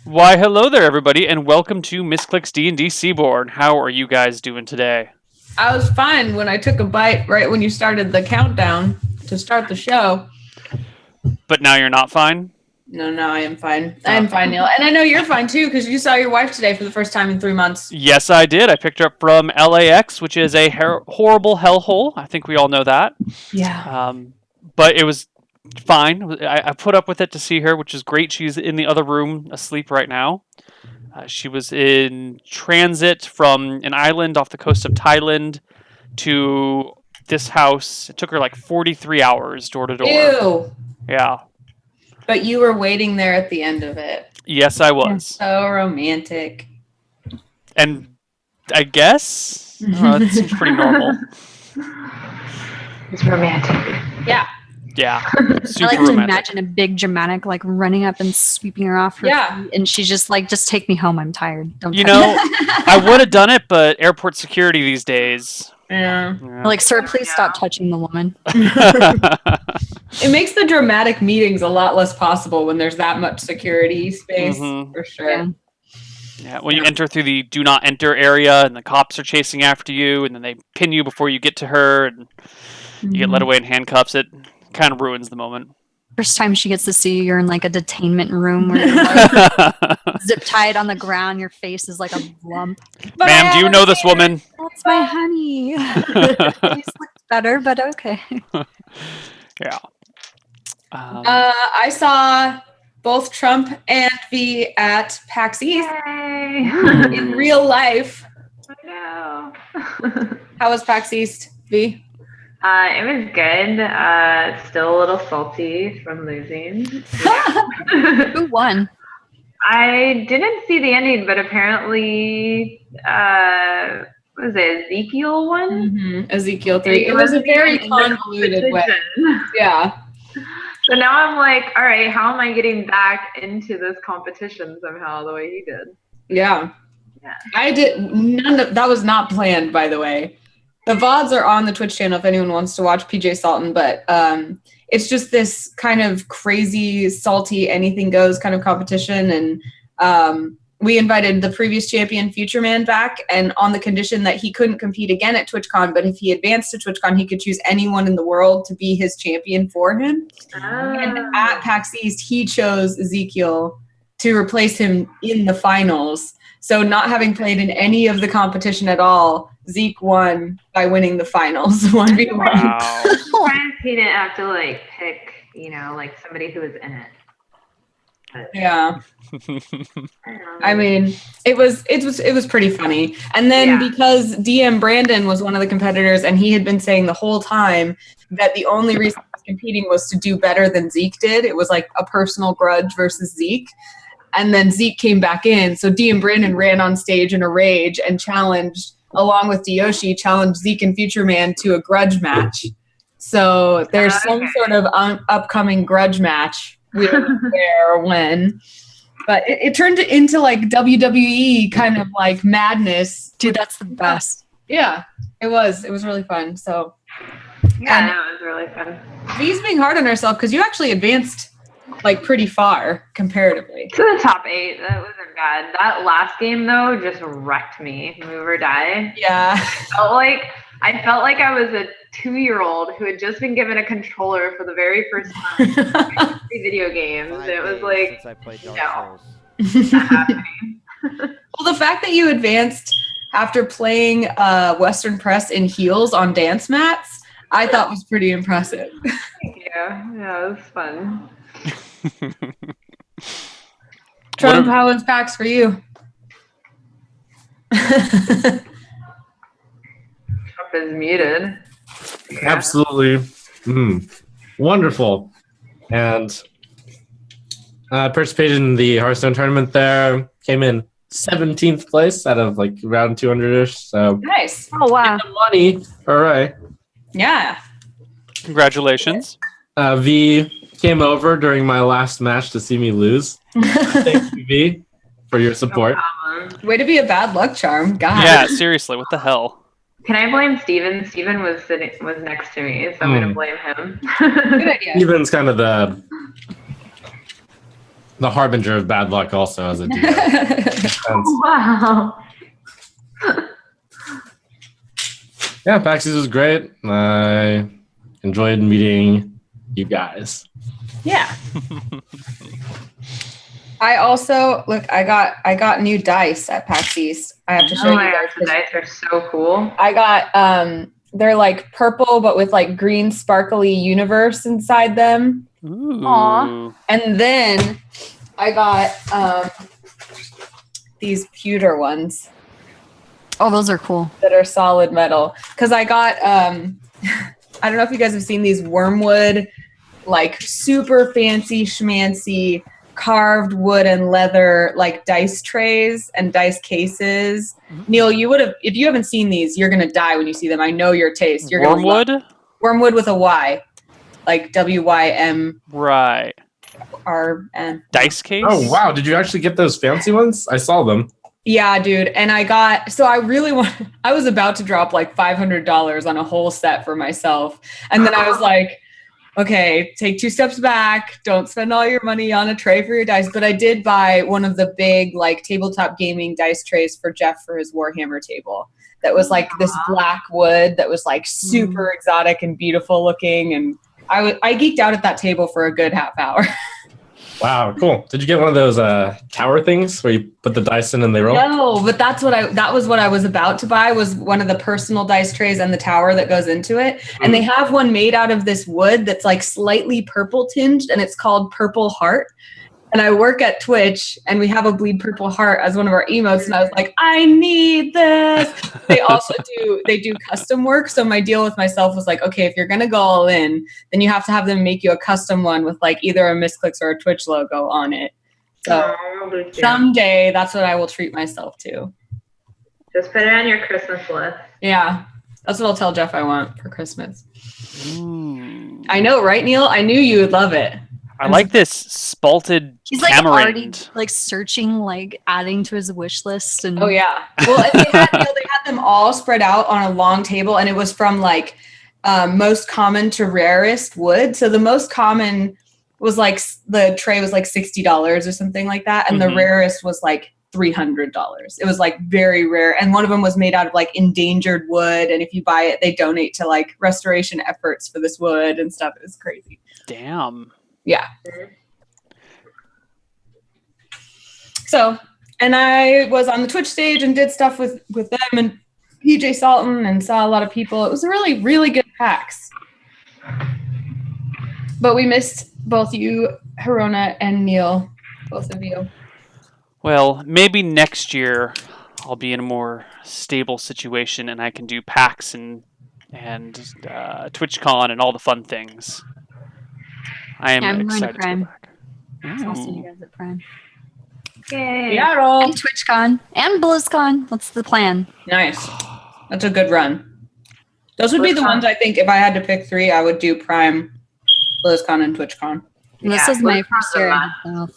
Why, hello there, everybody, and welcome to Misscliks D&D Seaborn. How are you guys doing today? I was fine when I took a bite right when you started the countdown to start the show. But now you're not fine? No, I am fine. I am fine, Neil. And I know you're fine, too, because you saw your wife today for the first time in 3 months. Yes, I did. I picked her up from LAX, which is a horrible hellhole. I think we all know that. Yeah. But it was fine. I put up with it to see her, which is great. She's in the other room asleep right now. She was in transit from an island off the coast of Thailand to this house. It took her like 43 hours door to door. Ew. Yeah. But you were waiting there at the end of it. Yes, I was. So romantic. And I guess it seems pretty normal. It's romantic. Yeah. Yeah. Super I like to romantic. imagine a big dramatic like running up and sweeping her off her feet, and she's just like, just take me home, I'm tired. Don't You touch know, me." I would have done it, but airport security these days. Yeah. Like, sir, please stop touching the woman. It makes the dramatic meetings a lot less possible when there's that much security space, for sure. Yeah. Yeah, when you enter through the do not enter area and the cops are chasing after you and then they pin you before you get to her and you get led away in handcuffs, it kind of ruins the moment. First time she gets to see you, you're in like a detainment room where you're like zip tied on the ground, your face is like a lump. Ma'am, do you know this woman? That's my honey. She's looks better, but okay. Yeah. I saw both Trump and V at PAX East in real life. I know. How was PAX East, V? It was good. Still a little salty from losing. Who won? I didn't see the ending, but apparently, what was it, Ezekiel won? Mm-hmm. Ezekiel 3. It was a very convoluted way. Yeah. So now I'm like, all right, how am I getting back into this competition somehow the way he did? Yeah. Yeah. I did none of that was not planned, by the way. The VODs are on the Twitch channel if anyone wants to watch PJ Salton, but it's just this kind of crazy, salty, anything goes kind of competition. And we invited the previous champion, Future Man, back, and on the condition that he couldn't compete again at TwitchCon, but if he advanced to TwitchCon, he could choose anyone in the world to be his champion for him. And at PAX East, he chose Ezekiel to replace him in the finals. So not having played in any of the competition at all, Zeke won by winning the finals 1v1. Wow. He didn't have to like pick, like somebody who was in it. But, Yeah. I mean, it was pretty funny. And then because DM Brandon was one of the competitors and he had been saying the whole time that the only reason he was competing was to do better than Zeke did. It was like a personal grudge versus Zeke. And then Zeke came back in. So DM Brandon ran on stage in a rage and challenged, along with Diyoshi, challenged Zeke and Future Man to a grudge match. So there's some sort of upcoming grudge match. We don't know where or when. But it turned into like WWE kind of like madness. Dude, that's the best. Yeah, it was. It was really fun. So yeah, it was really fun. V's being hard on herself because you actually advanced like pretty far comparatively. To the top 8, that wasn't bad. That last game though just wrecked me. Move or die. Yeah. I felt like I was a 2-year-old who had just been given a controller for the very first time in video games. It was like, since I played Dark no, Souls. not happening. Well, the fact that you advanced after playing Western Press in heels on dance mats, I thought was pretty impressive. Yeah, it was fun. Trump, how was PAX for you? Trump is muted. Yeah. Absolutely. Wonderful. And participated in the Hearthstone tournament there. Came in 17th place out of like around 200-ish. So Nice. Oh, wow. money. All right. Yeah. Congratulations. V came over during my last match to see me lose. Thank you, V, for your support. Way to be a bad luck charm. God. Yeah, seriously, what the hell? Can I blame Steven? Steven was next to me, so I'm gonna blame him. Good idea. Steven's kind of the harbinger of bad luck also as a DM. Wow. Yeah, PAX East was great. I enjoyed meeting you guys. Yeah. I also I got new dice at PAX East. I have to show Oh you my guys. gosh, the dice are so cool. I got they're like purple but with like green sparkly universe inside them. Ooh. Aw. And then I got these pewter ones Oh, those are cool. that are solid metal. Because I got I don't know if you guys have seen these wormwood, like super fancy schmancy carved wood and leather like dice trays and dice cases. Neil, you would have, if you haven't seen these, you're gonna die when you see them. I know your taste. You're Wormwood? gonna love wormwood with a Y, like WYMRN. Right. Dice case? Oh wow! Did you actually get those fancy ones? I saw them. Yeah, dude. And I was about to drop like $500 on a whole set for myself. And then I was like, okay, take 2 steps back. Don't spend all your money on a tray for your dice. But I did buy one of the big like tabletop gaming dice trays for Jeff for his Warhammer table. That was like this black wood that was like super exotic and beautiful looking. And I geeked out at that table for a good half hour. Wow, cool. Did you get one of those tower things where you put the dice in and they roll? No, but that was what I was about to buy, was one of the personal dice trays and the tower that goes into it. And they have one made out of this wood that's like slightly purple tinged, and it's called Purple Heart. And I work at Twitch, and we have a Bleed Purple Heart as one of our emotes. And I was like, I need this. They also do custom work. So my deal with myself was like, okay, if you're going to go all in, then you have to have them make you a custom one with like either a Misscliks or a Twitch logo on it. So someday that's what I will treat myself to. Just put it on your Christmas list. Yeah. That's what I'll tell Jeff I want for Christmas. Ooh. I know, right, Neil? I knew you would love it. I like this spalted He's like tamarind. already like searching, like adding to his wish list. And Oh yeah. Well, and they had them all spread out on a long table, and it was from like most common to rarest wood. So the most common was like the tray was like $60 or something like that, and the rarest was like $300. It was like very rare, and one of them was made out of like endangered wood. And if you buy it, they donate to like restoration efforts for this wood and stuff. It was crazy. Damn. Yeah. So, and I was on the Twitch stage and did stuff with them and PJ Salton and saw a lot of people. It was a really, really good PAX. But we missed both you, Harona, and Neil, both of you. Well, maybe next year I'll be in a more stable situation and I can do PAX and TwitchCon and all the fun things. I'm going to excited to Prime. go back. I'll see you guys at Prime. Yay. Seattle. And TwitchCon and BlizzCon. What's the plan? Nice. That's a good run. Those would be the BlizzCon. ones I think if I had to pick 3, I would do Prime, BlizzCon, and TwitchCon. This Yeah, is my BlizzCon's first a year. must. Myself.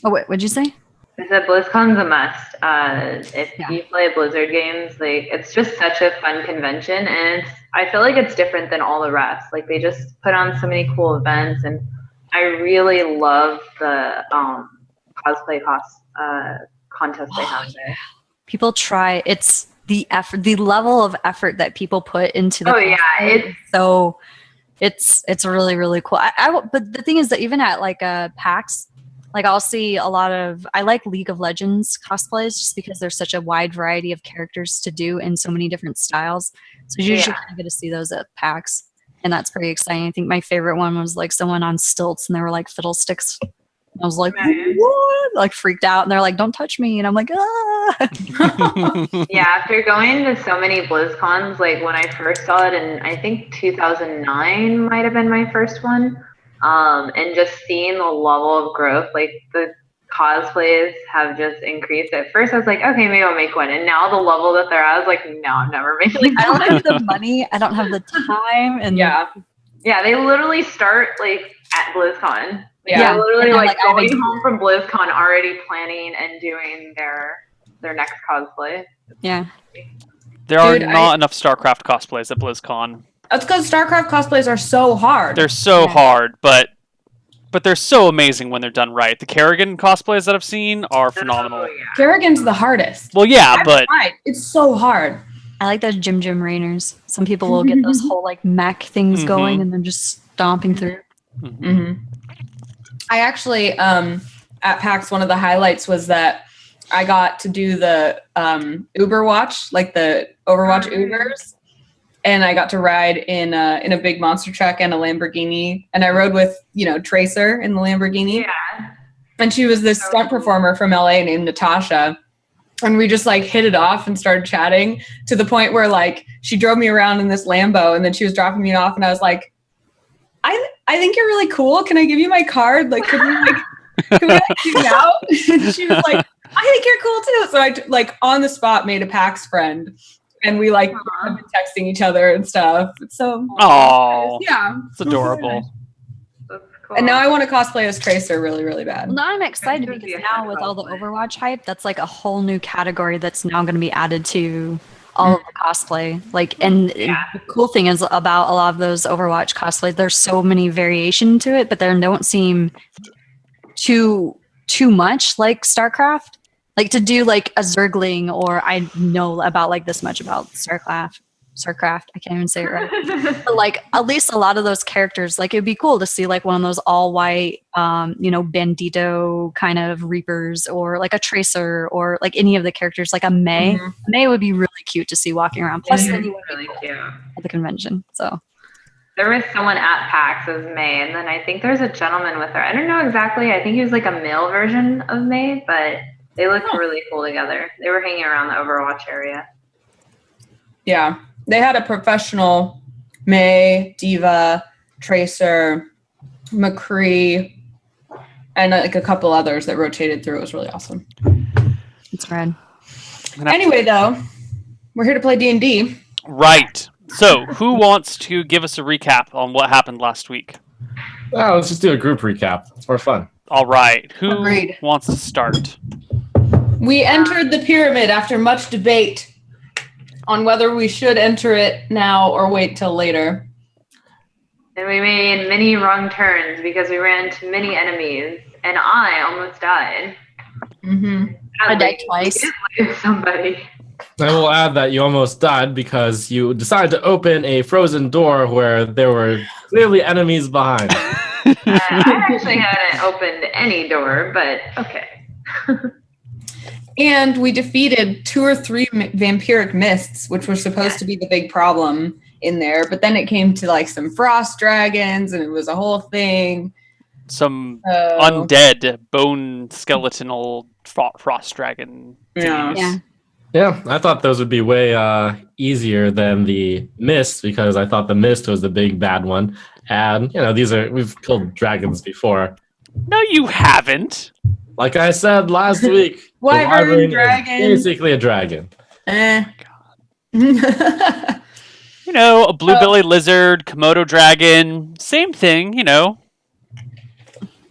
Oh wait, what'd you say? I said BlizzCon's a must. If Yeah. you play Blizzard games, like it's just such a fun convention, and I feel like it's different than all the rest. Like they just put on so many cool events, and I really love the cosplay contest they have there. People try. It's the effort, the level of effort that people put into the. Oh yeah, cosplay. So it's really, really cool. But the thing is that even at like a PAX, like I'll see a lot of, I like League of Legends cosplays just because there's such a wide variety of characters to do in so many different styles. So you usually kind of get to see those at PAX, and that's pretty exciting. I think my favorite one was like someone on stilts and they were like fiddlesticks. I was like, Nice. what? Like freaked out, and they're like, don't touch me. And I'm like, ah. Yeah, after going to so many BlizzCons, like when I first saw it in, I think 2009 might have been my first one, and just seeing the level of growth, like the cosplays have just increased. At first I was like, okay, maybe I'll make one. And now the level that they're at, I was like, no, I'm never making I don't one. have the money. I don't have the time. And Yeah. Yeah, they literally start like at BlizzCon. Yeah. They're literally And they're like like, I have going a- home from BlizzCon already planning and doing their next cosplay. yeah. There are Dude, not enough StarCraft cosplays at BlizzCon. That's because StarCraft cosplays are so hard. They're so Yeah. hard, but but they're so amazing when they're done right. The Kerrigan cosplays that I've seen are phenomenal. Oh, yeah. Kerrigan's the hardest. Well, yeah, I've but tried. It's so hard. I like those Jim Rainers. Some people will get those whole like mech things going and then just stomping through. I actually, at PAX, one of the highlights was that I got to do the Uber watch, like the Overwatch Ubers, and I got to ride in a big monster truck and a Lamborghini, and I rode with Tracer in the Lamborghini. Yeah. And she was this stunt performer from LA named Natasha. And we just like hit it off and started chatting to the point where like she drove me around in this Lambo and then she was dropping me off and I was like, I think you're really cool. Can I give you my card? Like, can we like hang out? And she was like, I think you're cool too. So I like on the spot made a PAX friend and we like have been texting each other and stuff. So yeah, it's adorable. That's cool. And now I want to cosplay as Tracer really, really bad. Well, now I'm excited That could be because a now fun with all the cosplay. Overwatch hype, that's like a whole new category that's now going to be added to all of the cosplay. Like, and the cool thing is about a lot of those Overwatch cosplays, there's so many variation to it, but they don't seem too much like StarCraft. Like to do like a Zergling, or I know about like this much about StarCraft. I can't even say it right. But like at least a lot of those characters, like it'd be cool to see like one of those all white, bandito kind of Reapers, or like a Tracer, or like any of the characters, like a May. May would be really cute to see walking around. Plus, then you would really cute. at the convention. So There was someone at PAX as May, and then I think there's a gentleman with her. I don't know exactly. I think he was like a male version of May, but they looked really cool together. They were hanging around the Overwatch area. Yeah. They had a professional May, Diva, Tracer, McCree, and like a couple others that rotated through. It was really awesome. it's rad. Anyway, though, we're here to play D&D. Right. So, who wants to give us a recap on what happened last week? Oh, let's just do a group recap. It's more fun. All right. Who Agreed. wants to start? We entered the pyramid after much debate on whether we should enter it now or wait till later. And we made many wrong turns because we ran into many enemies, and I almost died. I died twice. Somebody. I will add that you almost died because you decided to open a frozen door where there were clearly enemies behind. I actually hadn't opened any door, but okay. And we defeated 2 or 3 vampiric mists, which were supposed to be the big problem in there. But then it came to like some frost dragons, and it was a whole thing. Some undead, bone, skeletal frost dragon. Yeah. Yeah. Yeah, I thought those would be way easier than the mist because I thought the mist was the big bad one. And, we've killed dragons before. No, you haven't. Like I said last week, the Wyvern is dragon. basically a dragon. Eh. A blue belly lizard, Komodo dragon, same thing, A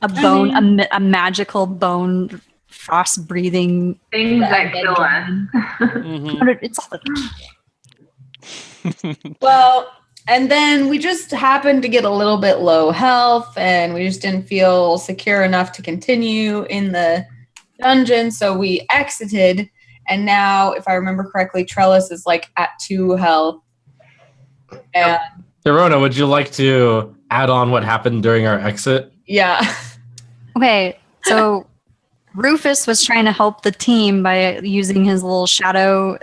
bone, a magical bone, frost breathing Things that kill us. It's all Well, and then we just happened to get a little bit low health, and we just didn't feel secure enough to continue in the dungeon, so we exited. And now, if I remember correctly, Trellis is like at 2 health. And Verona, would you like to add on what happened during our exit? yeah. Okay, so Rufus was trying to help the team by using his little shadow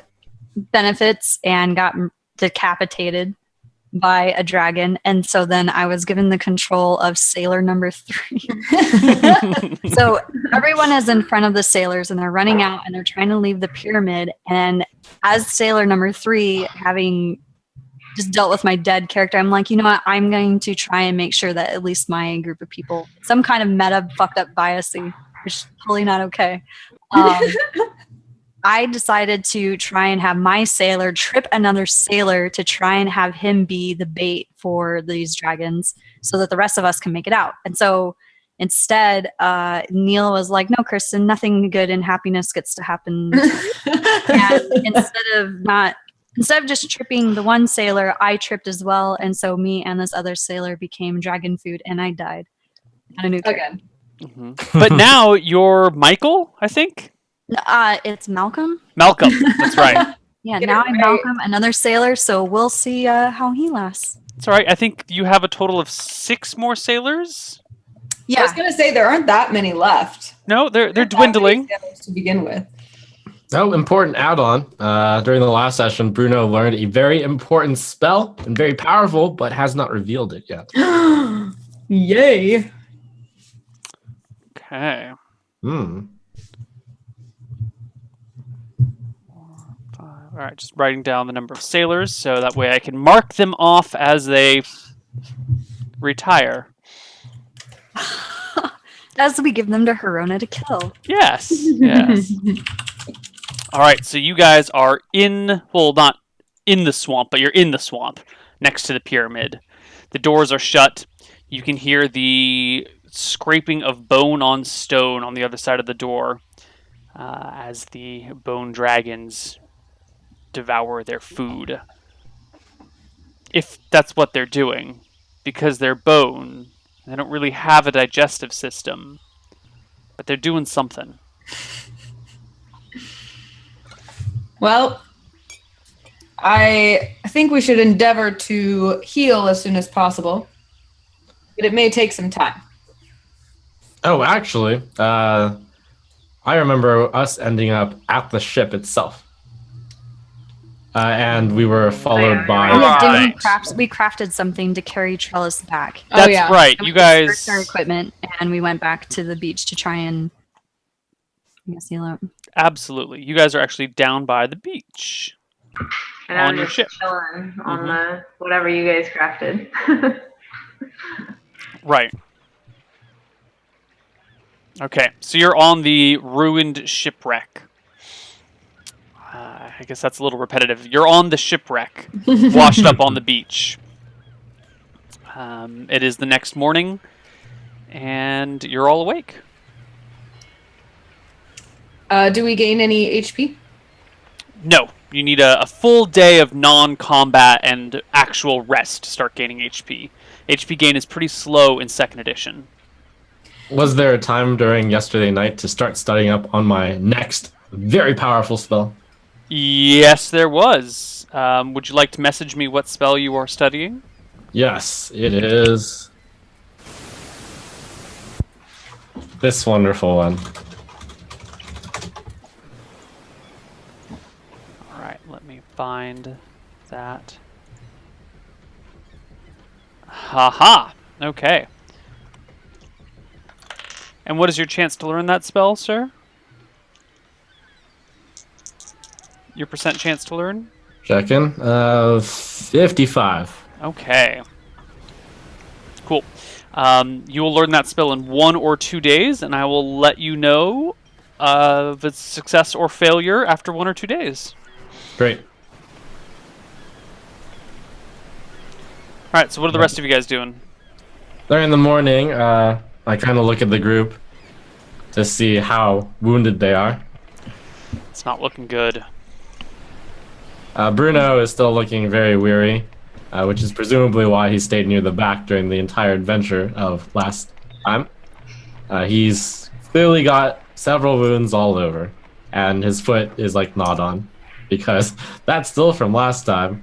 benefits and got decapitated by a dragon. And so then I was given the control of sailor number 3. So everyone is in front of the sailors and they're running out and they're trying to leave the pyramid. And as sailor number 3, having just dealt with my dead character, I'm like, you know what? I'm going to try and make sure that at least my group of people, some kind of meta fucked up biasy, which is totally not okay. I decided to try and have my sailor trip another sailor to try and have him be the bait for these dragons so that the rest of us can make it out. And so instead, Neil was like, no, Kristen, nothing good and happiness gets to happen. And instead of just tripping the one sailor, I tripped as well. And so me and this other sailor became dragon food and I died. a new character. Again. But now you're Michael, I think? It's Malcolm. Malcolm, that's right. Yeah, Get now it I'm right. Malcolm, another sailor, so we'll see how he lasts. That's all right. I think you have a total of 6 more sailors. I was Yeah. gonna say there aren't that many left. No, they're Not that dwindling. many sailors to begin with. Oh, important add-on. During the last session, Bruno learned a very important spell and very powerful, but has not revealed it yet. Yay. Okay. Hmm. All right, just writing down the number of sailors so that way I can mark them off as they retire. As we give them to Herona to kill. Yes, yes. All right, so you guys are not in the swamp, but you're in the swamp next to the pyramid. The doors are shut. You can hear the scraping of bone on stone on the other side of the door as the bone dragons devour their food. If that's what they're doing, because they're bone, they don't really have a digestive system, but they're doing something. Well, I think we should endeavor to heal as soon as possible, but it may take some time. Oh, actually, I remember us ending up at the ship itself. And we were followed by... Oh, yeah, didn't Right. we crafted something to carry Trellis back. Oh, That's yeah. right. And You we guys... dispersed our equipment, and we went back to the beach to try and heal out. Absolutely. You guys are actually down by the beach. And On I'm your just ship. chilling on the whatever you guys crafted. Right. Okay, so you're on the ruined shipwreck. I guess that's a little repetitive. You're on the shipwreck, washed up on the beach. It is the next morning, and you're all awake. Do we gain any HP? No, you need a full day of non-combat and actual rest to start gaining HP. HP gain is pretty slow in 2nd edition. Was there a time during yesterday night to start studying up on my next very powerful spell? Yes, there was. Would you like to message me what spell you are studying? Yes, it is this wonderful one. All right, let me find that. Haha. Okay. And what is your chance to learn that spell, sir? Your percent chance to learn? Checking. 55. Okay. Cool. You will learn that spell in 1 or 2 days, and I will let you know of its success or failure after 1 or 2 days. Great. All right, so what are the rest of you guys doing? During the morning, I kind of look at the group to see how wounded they are. It's not looking good. Bruno is still looking very weary, which is presumably why he stayed near the back during the entire adventure of last time. He's clearly got several wounds all over, and his foot is like gnawed on, because that's still from last time.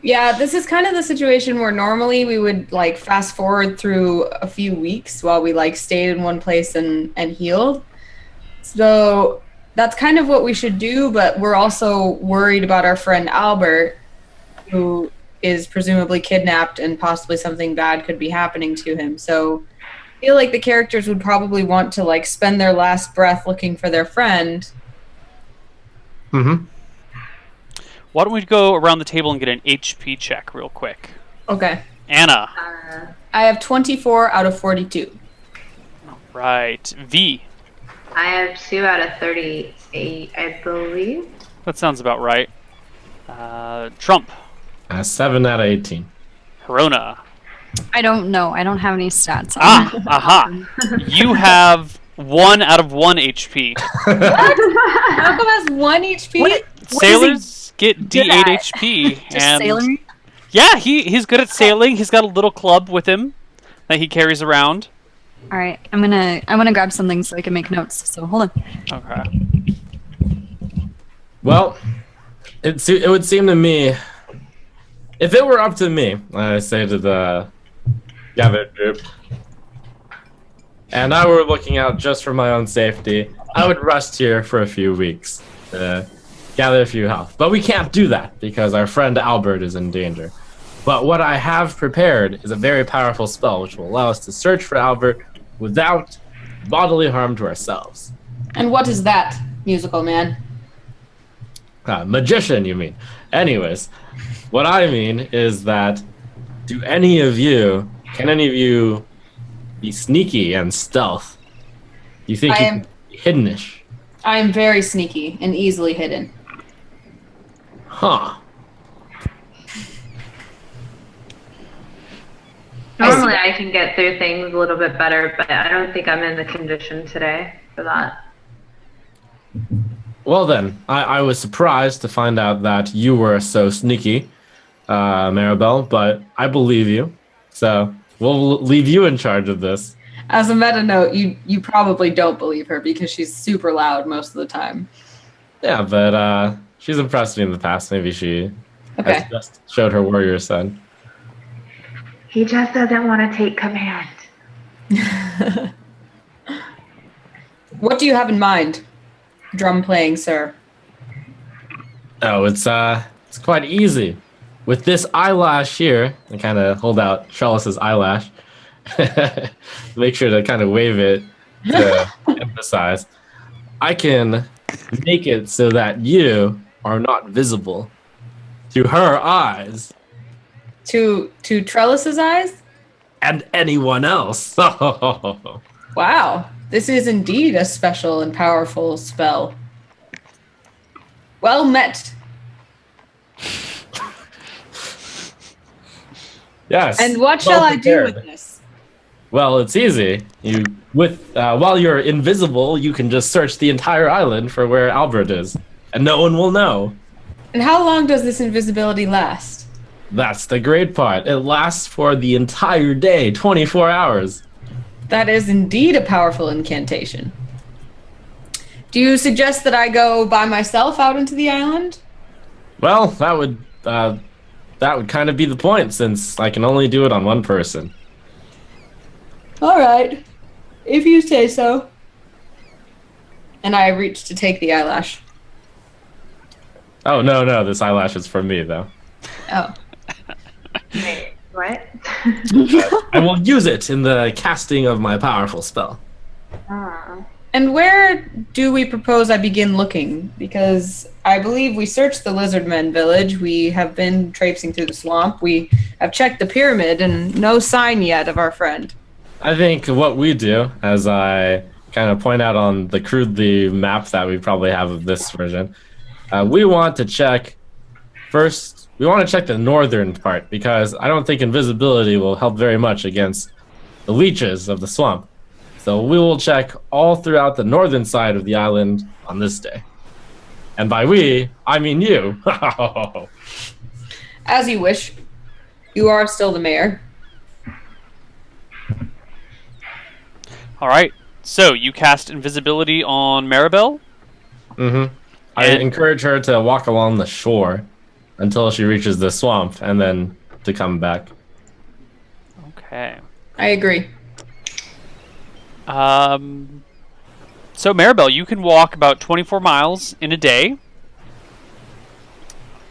Yeah, this is kind of the situation where normally we would like fast forward through a few weeks while we like stayed in one place and healed. So that's kind of what we should do, but we're also worried about our friend Albert, who is presumably kidnapped and possibly something bad could be happening to him. So I feel like the characters would probably want to like spend their last breath looking for their friend. Mm-hmm. Why don't we go around the table and get an HP check real quick? Okay. Anna. I have 24 out of 42. Right. V. I have 2 out of 38, I believe. That sounds about right. Trump. 7 out of 18. Herona. I don't know. I don't have any stats on Ah, it. aha. You have 1 out of 1 HP. Malcolm has 1 HP? What? Sailors get good D8 at? HP. Just and sailoring? yeah, he's good at sailing. He's got a little club with him. that he carries around. All right, I'm gonna grab something so I can make notes. So hold on. Okay. Well, it would seem to me, if it were up to me, I say to the gathered group, and I were looking out just for my own safety, I would rest here for a few weeks to gather a few health. But we can't do that because our friend Albert is in danger. But what I have prepared is a very powerful spell which will allow us to search for Albert without bodily harm to ourselves. And what is that, musical man? Magician, you mean? Anyways, what I mean is that can any of you be sneaky and stealth? You think you can be hiddenish? I am very sneaky and easily hidden. Huh. Normally I can get through things a little bit better, but I don't think I'm in the condition today for that. Well then, I was surprised to find out that you were so sneaky, Maribel, but I believe you. So we'll leave you in charge of this. As a meta note, you probably don't believe her because she's super loud most of the time. Yeah, but she's impressed me in the past. Maybe she has just showed her warrior side. He just doesn't want to take command. What do you have in mind, drum playing, sir? Oh, it's quite easy. With this eyelash here, I kind of hold out Trellis's eyelash. Make sure to kind of wave it to emphasize. I can make it so that you are not visible to her eyes. To Trellis's eyes? And anyone else. Wow, this is indeed a special and powerful spell. Well met. Yes. And what shall I do with this? Well, it's easy. While you're invisible, you can just search the entire island for where Albert is, and no one will know. And how long does this invisibility last? That's the great part. It lasts for the entire day, 24 hours. That is indeed a powerful incantation. Do you suggest that I go by myself out into the island? Well, that would kind of be the point, since I can only do it on one person. All right, if you say so. And I reach to take the eyelash. Oh, no, this eyelash is for me, though. Oh. Wait, what? I will use it in the casting of my powerful spell. And where do we propose I begin looking? Because I believe we searched the Lizardmen village. We have been traipsing through the swamp. We have checked the pyramid and no sign yet of our friend. I think what we do, as I kind of point out on the crudely map that we probably have of this version, we want to check first. We want to check the northern part because I don't think invisibility will help very much against the leeches of the swamp. So we will check all throughout the northern side of the island on this day. And by we, I mean you. As you wish. You are still the mayor. All right. So you cast invisibility on Maribel? Mm-hmm. I encourage her to walk along the shore until she reaches the swamp and then to come back. Okay. I agree. So Maribel, you can walk about 24 miles in a day.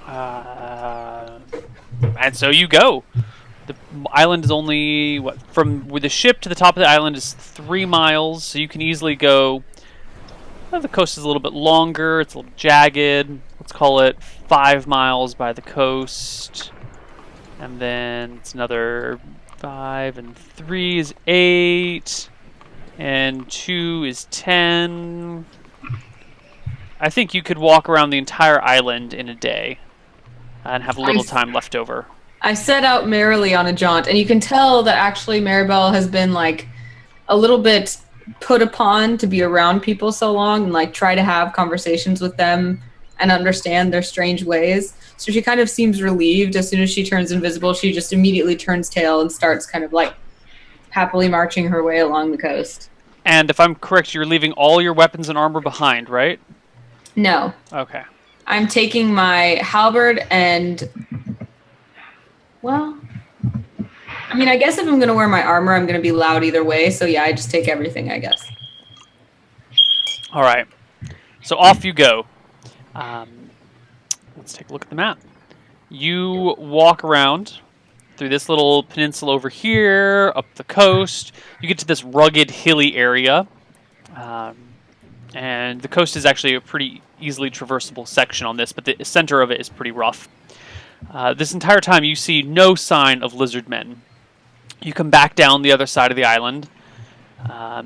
And so you go. The island is only, with the ship to the top of the island is 3 miles, so you can easily go. Well, the coast is a little bit longer, it's a little jagged. Let's call it 5 miles by the coast. And then it's another 5, and 3 is 8, and 2 is 10. I think you could walk around the entire island in a day and have a little time left over. I set out merrily on a jaunt, and you can tell that actually Maribel has been like a little bit put upon to be around people so long and like try to have conversations with them and understand their strange ways. So she kind of seems relieved. As soon as she turns invisible, she just immediately turns tail and starts kind of like happily marching her way along the coast. And if I'm correct, you're leaving all your weapons and armor behind, right? No, Okay. I'm taking my halberd and, well, I mean, I guess if I'm going to wear my armor, I'm going to be loud either way. So yeah, I just take everything, I guess. All right. So off you go. Let's take a look at the map. You walk around through this little peninsula over here, up the coast. You get to this rugged, hilly area. And the coast is actually a pretty easily traversable section on this, but the center of it is pretty rough. This entire time, you see no sign of lizard men. You come back down the other side of the island,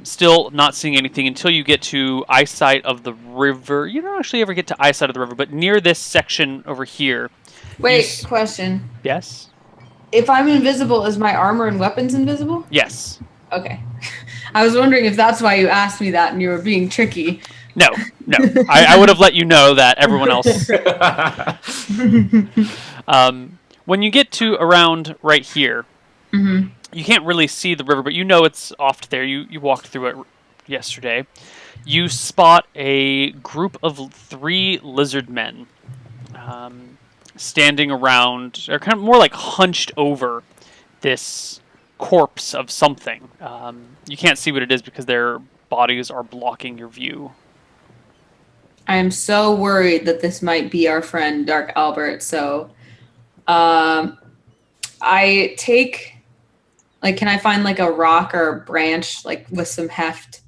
still not seeing anything until you get to eyesight of the river. You don't actually ever get to eyesight of the river, but near this section over here. Wait, question. Yes? If I'm invisible, is my armor and weapons invisible? Yes. Okay. I was wondering if that's why you asked me that and you were being tricky. No. I would have let you know that everyone else. When you get to around right here, you can't really see the river, but you know it's off there. You walked through it yesterday. You spot a group of 3 lizard men standing around, or kind of more like hunched over this corpse of something. You can't see what it is because their bodies are blocking your view. I am so worried that this might be our friend Dark Albert, so I take, like, can I find like a rock or a branch like with some heft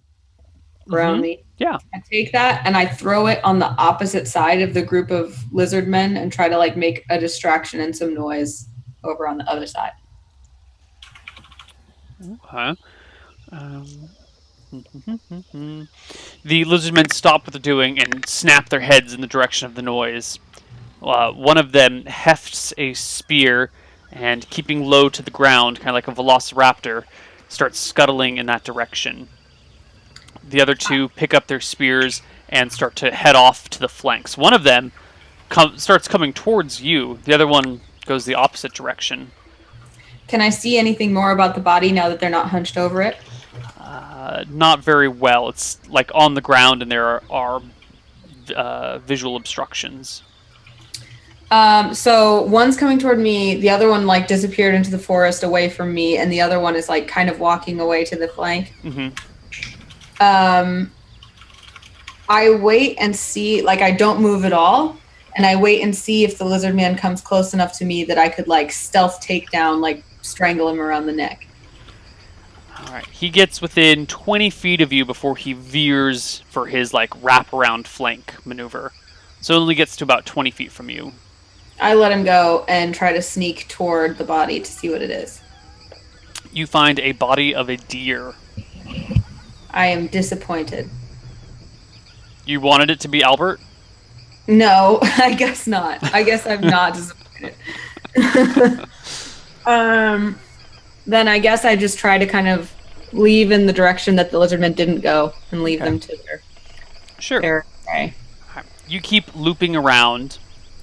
around me? Yeah. I take that and I throw it on the opposite side of the group of lizard men and try to like make a distraction and some noise over on the other side. Okay. The lizard men stop what they're doing and snap their heads in the direction of the noise. One of them hefts a spear and, keeping low to the ground, kind of like a velociraptor, starts scuttling in that direction. The other 2 pick up their spears and start to head off to the flanks. One of them starts coming towards you. The other one goes the opposite direction. Can I see anything more about the body now that they're not hunched over it? Not very well. It's like on the ground and there are visual obstructions. So one's coming toward me, the other one like disappeared into the forest away from me, and the other one is like kind of walking away to the flank. I wait and see, like I don't move at all, and I wait and see if the lizard man comes close enough to me that I could like stealth take down, like strangle him around the neck. Alright, he gets within 20 feet of you before he veers for his like wraparound flank maneuver. So it only gets to about 20 feet from you. I let him go and try to sneak toward the body to see what it is. You find a body of a deer. I am disappointed. You wanted it to be Albert? No, I guess not. I guess I'm not disappointed. Then I guess I just try to kind of leave in the direction that the lizardmen didn't go and leave them to their prey. You keep looping around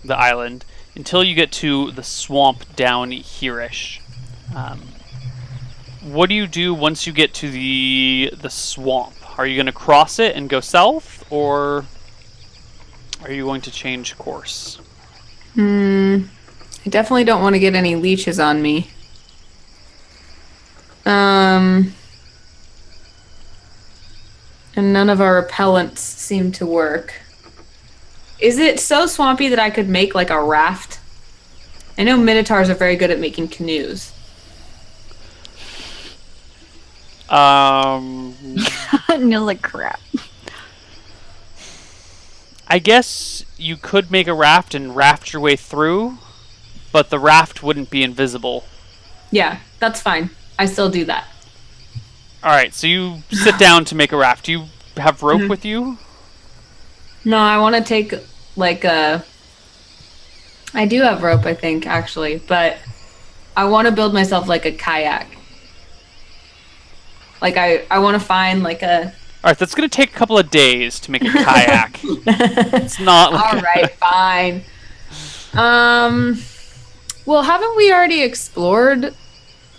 the island until you get to the swamp down here-ish. What do you do once you get to the swamp? Are you going to cross it and go south, or are you going to change course? I definitely don't want to get any leeches on me. And none of our repellents seem to work. Is it so swampy that I could make like a raft? I know minotaurs are very good at making canoes. No, like crap. I guess you could make a raft and raft your way through, but the raft wouldn't be invisible. Yeah, that's fine. I still do that. Alright, so you sit down to make a raft. Do you have rope with you? No, I want to take like a... I do have rope, I think, actually, but I want to build myself like a kayak. Like I want to find like a... Alright, that's going to take a couple of days to make a kayak. It's not like... Alright, fine. Well, haven't we already explored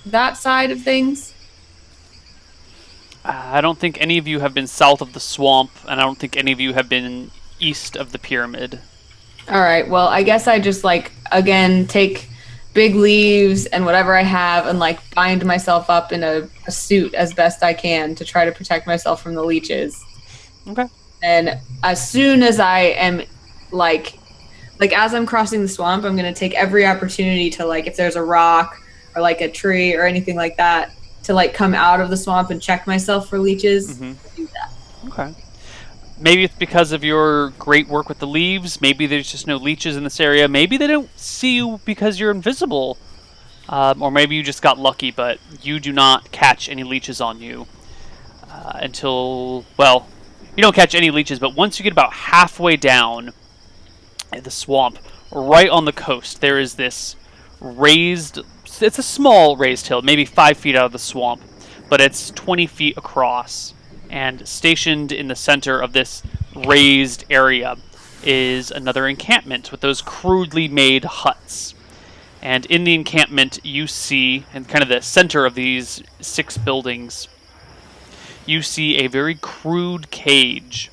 that side of things? I don't think any of you have been south of the swamp, and I don't think any of you have been east of the pyramid. All right. Well, I guess I just like again take big leaves and whatever I have and like bind myself up in a suit as best I can to try to protect myself from the leeches. Okay. And as soon as I am like as I'm crossing the swamp, I'm gonna take every opportunity to like if there's a rock or like a tree or anything like that to like come out of the swamp and check myself for leeches. Do that. Okay. Maybe it's because of your great work with the leaves. Maybe there's just no leeches in this area. Maybe they don't see you because you're invisible. Or maybe you just got lucky, but you do not catch any leeches on you until, well, you don't catch any leeches, but once you get about halfway down the swamp, right on the coast, there is this raised, it's a small raised hill, maybe 5 feet out of the swamp, but it's 20 feet across. And stationed in the center of this raised area is another encampment with those crudely made huts. And in the encampment, you see, in kind of the center of these 6 buildings, you see a very crude cage.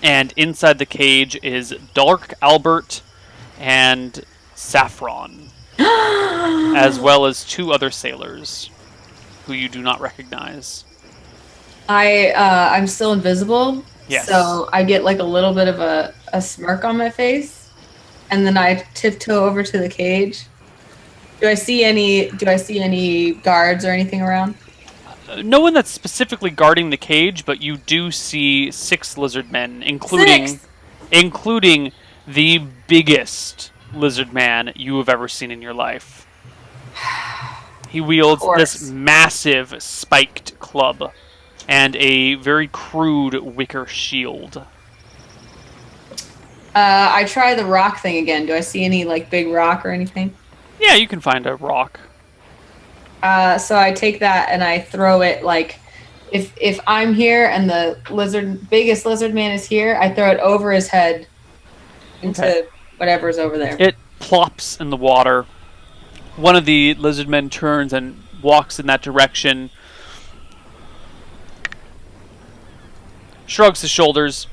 And inside the cage is Dark Albert and Saffron, as well as 2 other sailors who you do not recognize. I'm still invisible. Yes. So I get like a little bit of a smirk on my face, and then I tiptoe over to the cage. Do I see any guards or anything around? No one that's specifically guarding the cage, but you do see 6 lizard men, including the biggest lizard man you have ever seen in your life. He wields this massive spiked club and a very crude wicker shield. I try the rock thing again. Do I see any like big rock or anything? Yeah, you can find a rock. So I take that and I throw it like if I'm here and the biggest lizard man is here, I throw it over his head into whatever's over there. It plops in the water. One of the lizard men turns and walks in that direction, shrugs his shoulders,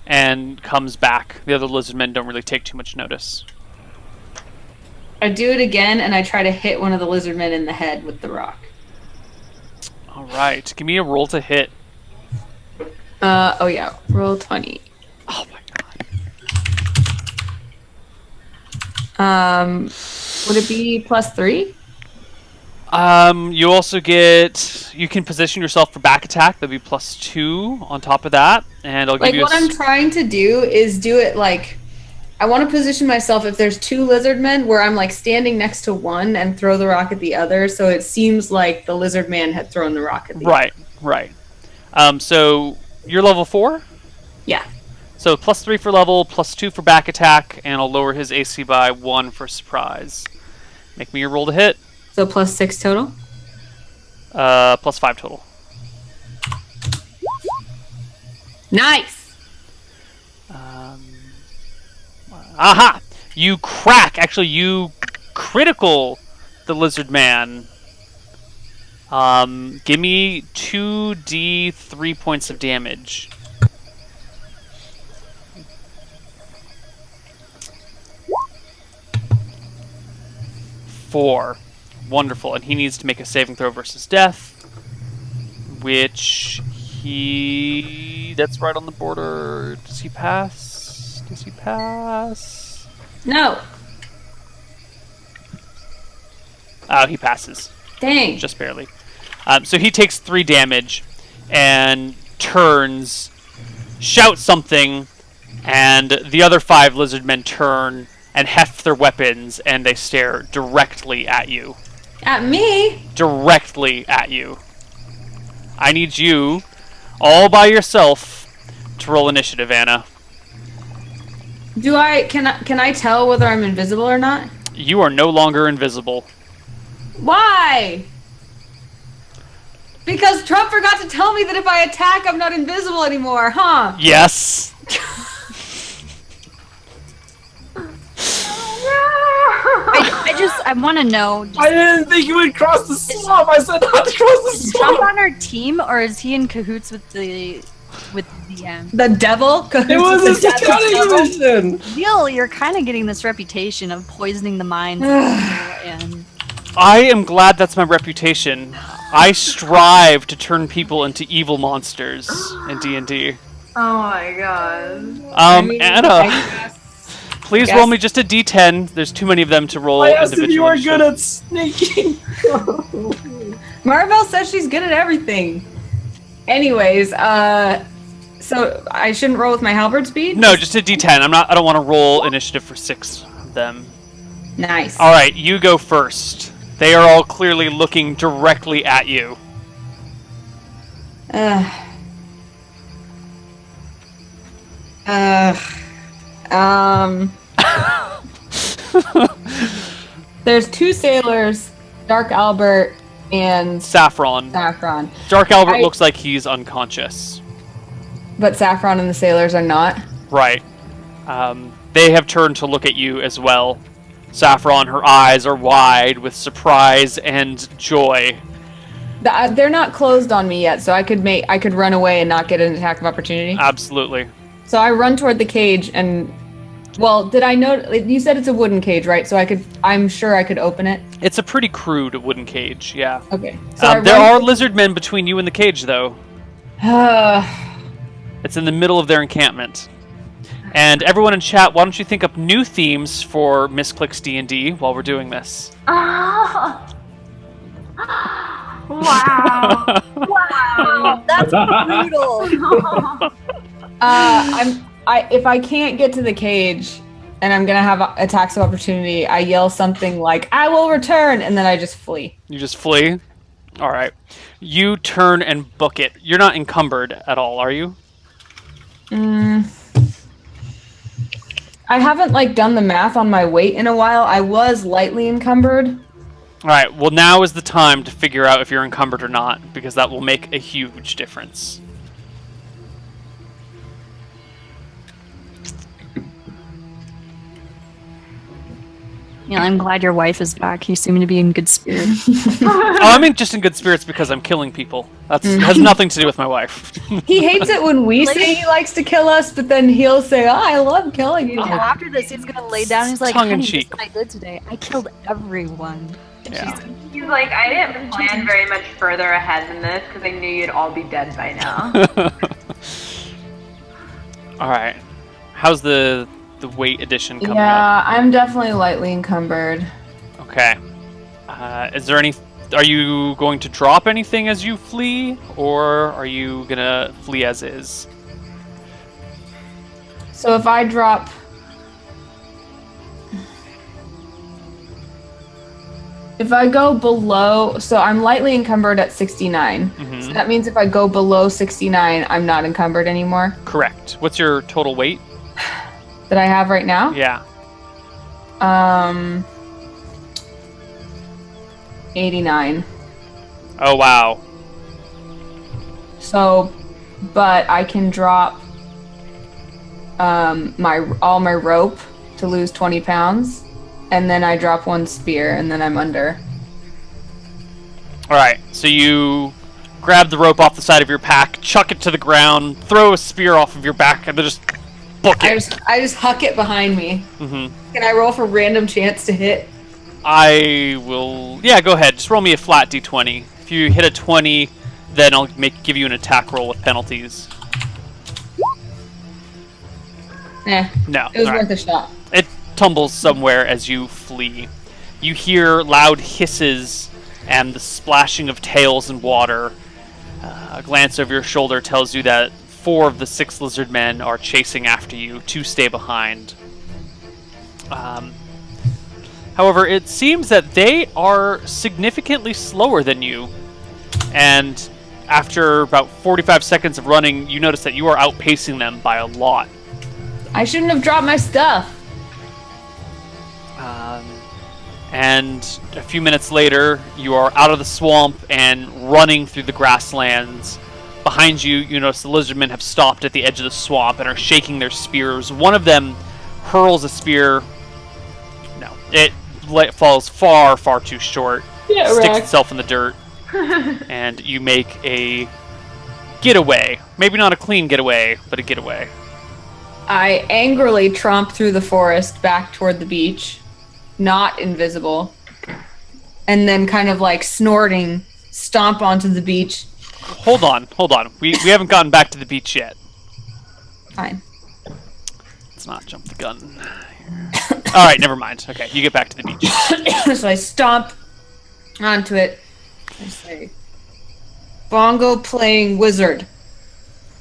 and comes back. The other lizard men don't really take too much notice. I do it again, and I try to hit one of the lizard men in the head with the rock. All right, give me a roll to hit. Oh yeah, roll 20. Oh my god. Would it be +3? You also you can position yourself for back attack. That'd be +2 on top of that, and I'll give you. What I'm trying to do is do it like I want to position myself if there's 2 lizard men where I'm like standing next to one and throw the rock at the other, so it seems like the lizard man had thrown the rock at the other. Right. So you're level 4? Yeah. So +3 for level, +2 for back attack, and I'll lower his AC by 1 for surprise. Make me your roll to hit. So +6 total? +5 total. Nice! Aha! You critical the lizard man. Give me 2d3 points of damage. Four. Wonderful. And he needs to make a saving throw versus death, which that's right on the border. Does he pass? Does he pass? No. Oh, he passes. Dang. Just barely. So he takes 3 damage and turns, shouts something, and the other 5 lizard men turn and heft their weapons, and they stare directly at you. At me? Directly at you. I need you, all by yourself, to roll initiative, Anna. Can I tell whether I'm invisible or not? You are no longer invisible. Why? Because Trump forgot to tell me that if I attack, I'm not invisible anymore, huh? Yes. I want to know. I didn't think you would cross the swamp. I said not to cross the Is Trump swamp. on our team, or is he in cahoots with the DM? The devil? It was a scouting mission. Neil, you're kind of getting this reputation of poisoning the minds of people, and I am glad that's my reputation. I strive to turn people into evil monsters in D&D. Oh my god. Anna, please roll me just a D10. There's too many of them to roll I asked if individually. you were good at sneaking. Maribel says she's good at everything. Anyways, so I shouldn't roll with my halberd speed? No, just a D10. I don't want to roll initiative for 6 of them. Nice. All right, you go first. They are all clearly looking directly at you. There's 2 sailors, Dark Albert and Saffron. Saffron. Dark Albert looks like he's unconscious. But Saffron and the sailors are not? Right. They have turned to look at you as well. Saffron, her eyes are wide with surprise and joy. They're not closed on me yet, so I could run away and not get an attack of opportunity. Absolutely. So I run toward the cage and, well, did I know? You said it's a wooden cage, right? So I'm sure I could open it. It's a pretty crude wooden cage, yeah. Okay. So There are lizard men between you and the cage, though. It's in the middle of their encampment. And everyone in chat, why don't you think up new themes for Misscliks D&D while we're doing this? Oh. Wow. Wow. that's brutal. If I can't get to the cage and I'm gonna have attacks of opportunity, I yell something like, "I will return," and then I just flee. You just flee? All right. You turn and book it. You're not encumbered at all, are you? I haven't done the math on my weight in a while. I was lightly encumbered. All right. Well, now is the time to figure out if you're encumbered or not, because that will make a huge difference. Yeah, I'm glad your wife is back. You seem to be in good spirits. Oh, I mean, just in good spirits because I'm killing people. That has nothing to do with my wife. He hates it when we say he likes to kill us, but then he'll say, "Oh, I love killing you." After this, he's gonna lay down. He's like, Tongue in "Honey, this cheek. is what I did today. I killed everyone." Yeah. He's like, I didn't plan very much further ahead than this because I knew you'd all be dead by now. All right. How's the weight addition coming up? Yeah, I'm definitely lightly encumbered. Okay. Is there any? Are you going to drop anything as you flee, or are you gonna flee as is? So if I drop... If I go below... So I'm lightly encumbered at 69. Mhm. So that means if I go below 69, I'm not encumbered anymore. Correct. What's your total weight? That I have right now? Yeah. 89. Oh wow. So, but I can drop all my rope to lose 20 pounds, and then I drop 1 spear, and then I'm under. All right. So you grab the rope off the side of your pack, chuck it to the ground, throw a spear off of your back, and then just book it. I just huck it behind me. Mhm. Can I roll for random chance to hit? I will. Yeah, go ahead. Just roll me a flat d20. If you hit a 20, then I'll give you an attack roll with penalties. No, It was all right. worth a shot. It tumbles somewhere as you flee. You hear loud hisses and the splashing of tails in water. A glance over your shoulder tells you that 4 of the 6 lizard men are chasing after you. 2 stay behind. However, it seems that they are significantly slower than you. And after about 45 seconds of running, you notice that you are outpacing them by a lot. I shouldn't have dropped my stuff. And a few minutes later, you are out of the swamp and running through the grasslands. Behind you, you notice the lizardmen have stopped at the edge of the swamp and are shaking their spears. One of them hurls a spear. No, it falls far, far too short. Yeah, Sticks wrecked. itself in the dirt, and you make a getaway. Maybe not a clean getaway, but a getaway. I angrily tromp through the forest back toward the beach, not invisible, and then kind of like snorting, stomp onto the beach. Hold on. We haven't gotten back to the beach yet. Fine. Let's not jump the gun. All right, never mind. Okay, you get back to the beach. So I stomp onto it. I say, bongo playing wizard.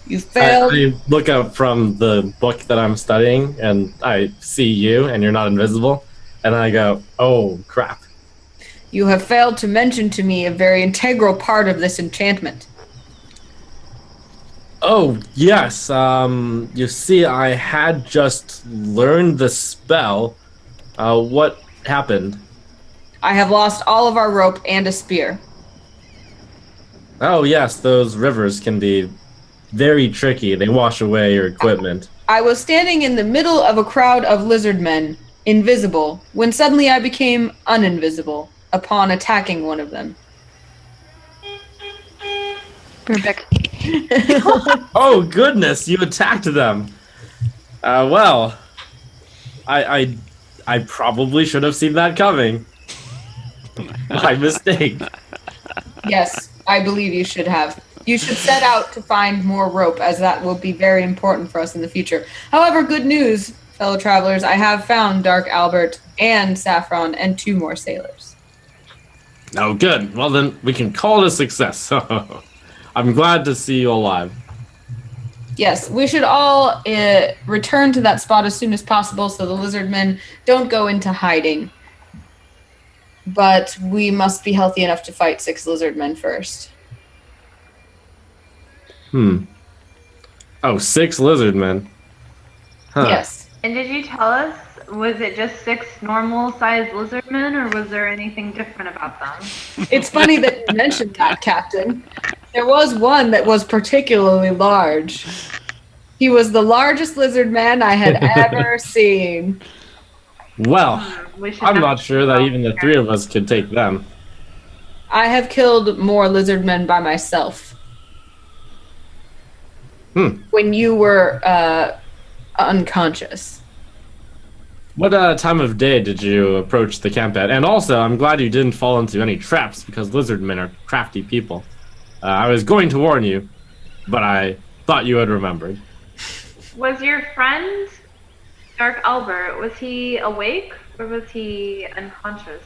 You failed. I look up from the book that I'm studying, and I see you, and you're not invisible. And I go, oh, crap. You have failed to mention to me a very integral part of this enchantment. Oh, yes. You see, I had just learned the spell. What happened? I have lost all of our rope and a spear. Oh, yes, those rivers can be very tricky. They wash away your equipment. I was standing in the middle of a crowd of lizard men, invisible, when suddenly I became uninvisible upon attacking one of them. Perfect. Oh, goodness, you attacked them. Well, I probably should have seen that coming. My mistake. Yes, I believe you should have. You should set out to find more rope, as that will be very important for us in the future. However, good news, fellow travelers, I have found Dark Albert and Saffron and 2 more sailors. Oh, good. Well, then we can call it a success. I'm glad to see you alive. Yes, we should all return to that spot as soon as possible so the lizard men don't go into hiding. But we must be healthy enough to fight 6 lizard men first. Oh, 6 lizard men. Huh. Yes. And did you tell us, was it just 6 normal-sized lizard men, or was there anything different about them? It's funny that you mentioned that, Captain. There was one that was particularly large. He was the largest lizard man I had ever seen. Well, We should I'm have- not sure that even the 3 of us could take them. I have killed more lizard men by myself. When you were unconscious. What time of day did you approach the camp at? And also, I'm glad you didn't fall into any traps, because lizard men are crafty people. I was going to warn you, but I thought you had remembered. Was your friend, Dark Albert, was he awake, or was he unconscious?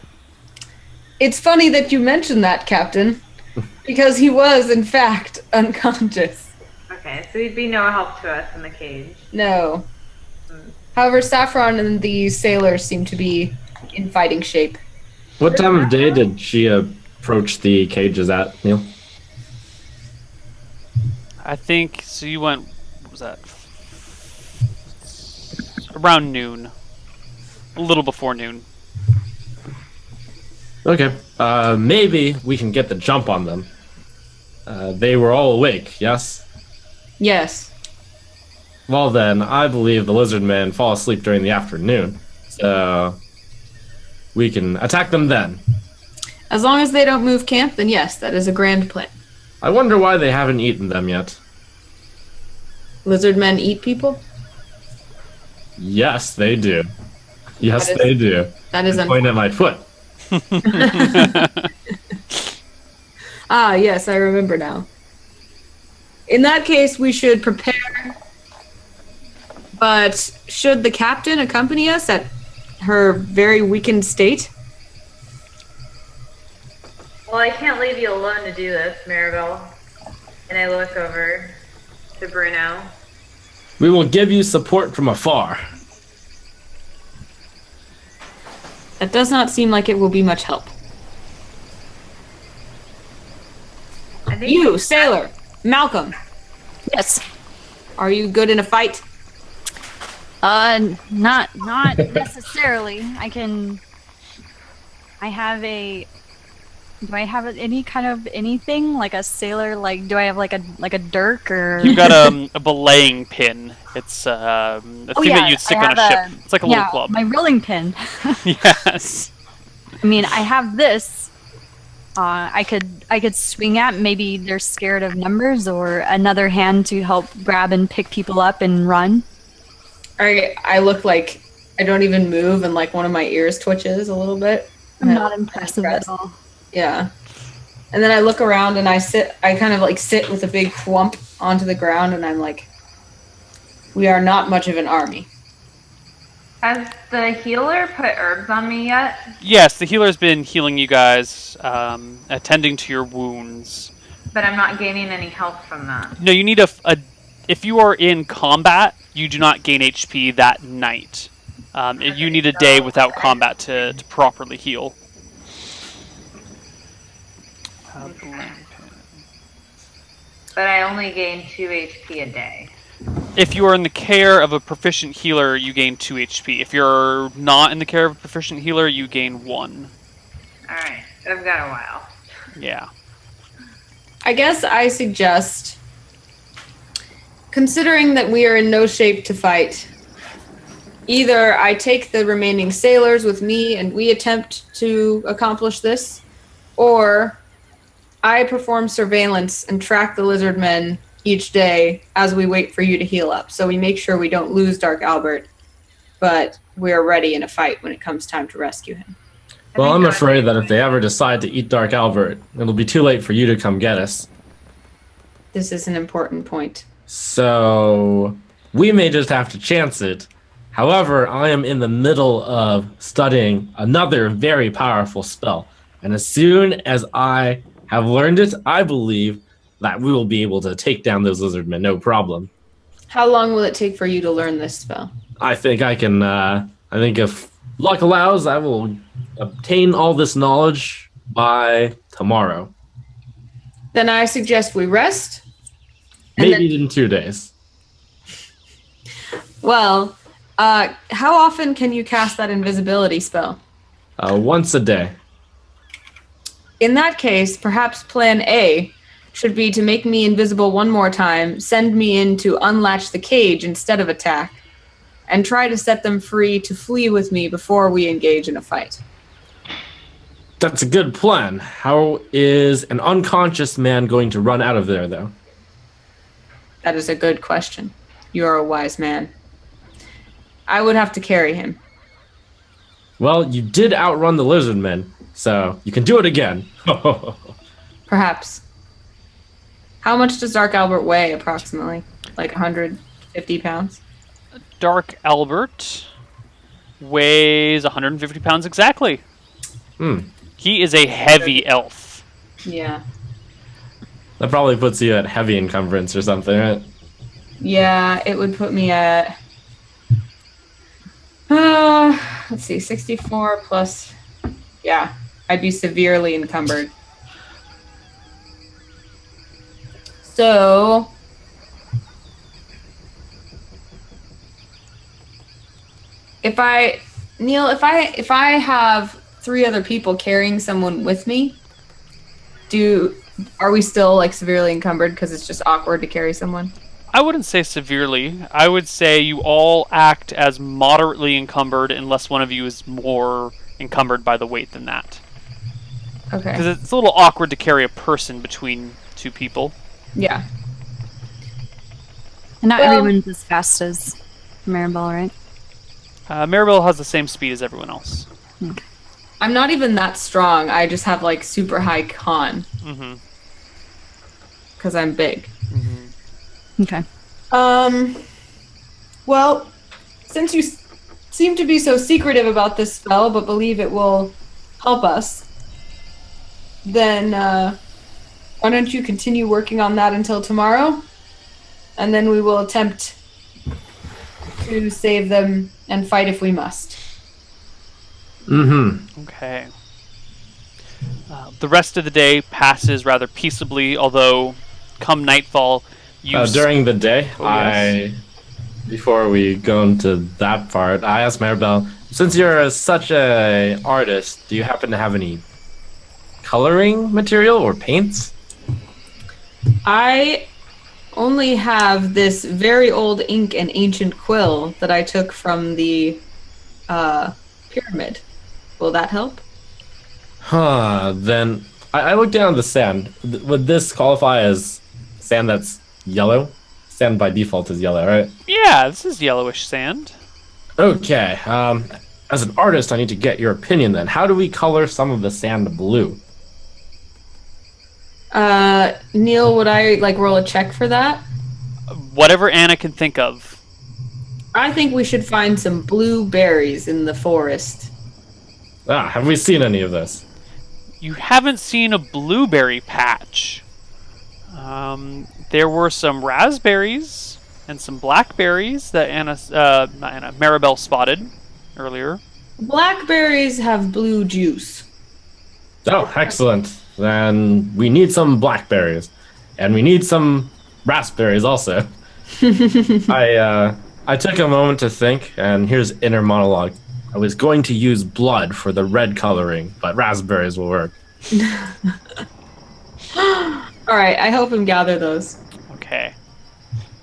It's funny that you mentioned that, Captain, because he was, in fact, unconscious. Okay, so he'd be no help to us in the cage. No. However, Saffron and the sailors seem to be in fighting shape. What time of day did she approach the cages at, Neil? I think so. You went. What was that? Around noon. A little before noon. Okay. Maybe we can get the jump on them. They were all awake, yes? Yes. Well then, I believe the lizard men fall asleep during the afternoon. So we can attack them then. As long as they don't move camp, then yes, that is a grand plan. I wonder why they haven't eaten them yet. Lizard men eat people? Yes, they do. Yes, That is- they do. That is Point at my foot. Ah, yes, I remember now. In that case, we should prepare. But should the captain accompany us at her very weakened state? Well, I can't leave you alone to do this, Maribel. And I look over to Bruno. We will give you support from afar. That does not seem like it will be much help. I think You, sailor, Malcolm, Yes. are you good in a fight? Not necessarily. I have a. Do I have any kind of anything like a sailor? Like, do I have like a dirk or? You've got a belaying pin. It's a thing that you'd stick I on a have ship. It's like a little club. my rolling pin. Yes. I mean, I have this. I could swing at. Maybe they're scared of numbers, or another hand to help grab and pick people up and run. I look like I don't even move, and like one of my ears twitches a little bit. I'm not impressive at all. Yeah. And then I look around and I kind of like sit with a big thwump onto the ground, and I'm like, we are not much of an army. Has the healer put herbs on me yet? Yes, the healer's been healing you guys, attending to your wounds. But I'm not gaining any health from that. No, you need if you are in combat, you do not gain HP that night. You need a day without combat to properly heal. But I only gain 2 HP a day. If you are in the care of a proficient healer, you gain 2 HP. If you're not in the care of a proficient healer, you gain 1. Alright, I've got a while. Yeah. I guess I suggest, considering that we are in no shape to fight, either I take the remaining sailors with me and we attempt to accomplish this, or I perform surveillance and track the lizard men each day as we wait for you to heal up. So we make sure we don't lose Dark Albert, but we're ready in a fight when it comes time to rescue him. Well, I'm afraid that if they ever decide to eat Dark Albert, it'll be too late for you to come get us. This is an important point. So we may just have to chance it. However, I am in the middle of studying another very powerful spell. And as soon as I have learned it, I believe that we will be able to take down those lizardmen, no problem. How long will it take for you to learn this spell? I think I can, I think if luck allows, I will obtain all this knowledge by tomorrow. Then I suggest we rest. Maybe in 2 days. Well, how often can you cast that invisibility spell? Once a day. In that case, perhaps plan A should be to make me invisible one more time, send me in to unlatch the cage instead of attack, and try to set them free to flee with me before we engage in a fight. That's a good plan. How is an unconscious man going to run out of there, though? That is a good question. You are a wise man. I would have to carry him. Well, you did outrun the lizard men, so you can do it again. Perhaps. How much does Dark Albert weigh, approximately? Like 150 pounds? Dark Albert weighs 150 pounds exactly. He is a heavy elf. Yeah. That probably puts you at heavy encumbrance or something, right? Yeah, it would put me at... let's see, 64 plus... Yeah, I'd be severely encumbered. So... If I have 3 other people carrying someone with me, are we still like severely encumbered because it's just awkward to carry someone? I wouldn't say severely. I would say you all act as moderately encumbered unless one of you is more encumbered by the weight than that. Okay. Because it's a little awkward to carry a person between 2 people. Yeah. And not Well- everyone's as fast as Maribel, right? Maribel has the same speed as everyone else. I'm not even that strong. I just have like super high con Mm-hmm. because I'm big. Okay. Well, since you seem to be so secretive about this spell, but believe it will help us, then why don't you continue working on that until tomorrow? And then we will attempt to save them and fight if we must. Okay. The rest of the day passes rather peaceably, although come nightfall, you... During the day, yes. Before we go into that part, I asked Maribel, since you're such a artist, do you happen to have any coloring material or paints? I only have this very old ink and ancient quill that I took from the pyramid. Will that help? Then I look down at the sand. Would this qualify as sand that's yellow? Sand by default is yellow, right? Yeah, this is yellowish sand. Okay. As an artist, I need to get your opinion then. How do we color some of the sand blue? Neil, would I like roll a check for that? Whatever Anna can think of. I think we should find some blueberries in the forest. Have we seen any of this? You haven't seen a blueberry patch. There were some raspberries and some blackberries that not Anna, Maribel spotted earlier. Blackberries have blue juice. Oh, excellent. Then we need some blackberries. And we need some raspberries also. I took a moment to think, and here's inner monologue. I was going to use blood for the red coloring, but raspberries will work. All right, I help him gather those. Okay.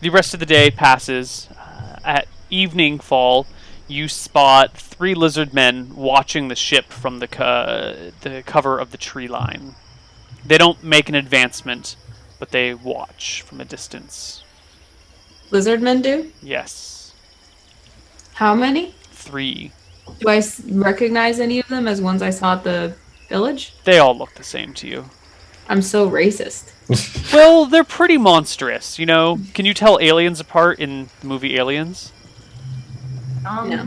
The rest of the day passes. At evening fall, you spot 3 lizard men watching the ship from the cover of the tree line. They don't make an advancement, but they watch from a distance. Lizard men do? Yes. How many? 3. Do I recognize any of them as ones I saw at the village? They all look the same to you. I'm so racist. Well, they're pretty monstrous, you know? Can you tell aliens apart in the movie Aliens? No. Yeah.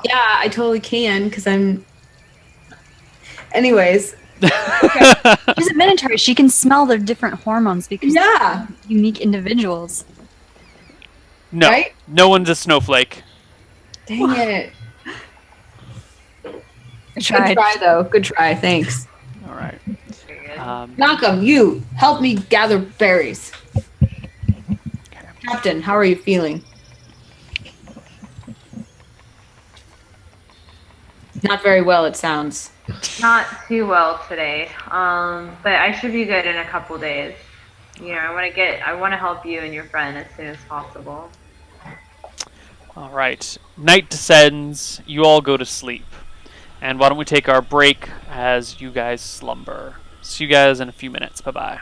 Yeah, I totally can, because I'm... Anyways. She's a minotaur. She can smell their different hormones because Yeah. they're unique individuals. No. Right? No one's a snowflake. Dang it. I tried. Good try, though. Good try. Thanks. All right. Very good. Malcolm, you help me gather berries. Captain, how are you feeling? Not very well, it sounds. Not too well today, but I should be good in a couple days. You know, I want to help you and your friend as soon as possible. All right. Night descends. You all go to sleep. And why don't we take our break as you guys slumber? See you guys in a few minutes. Bye-bye.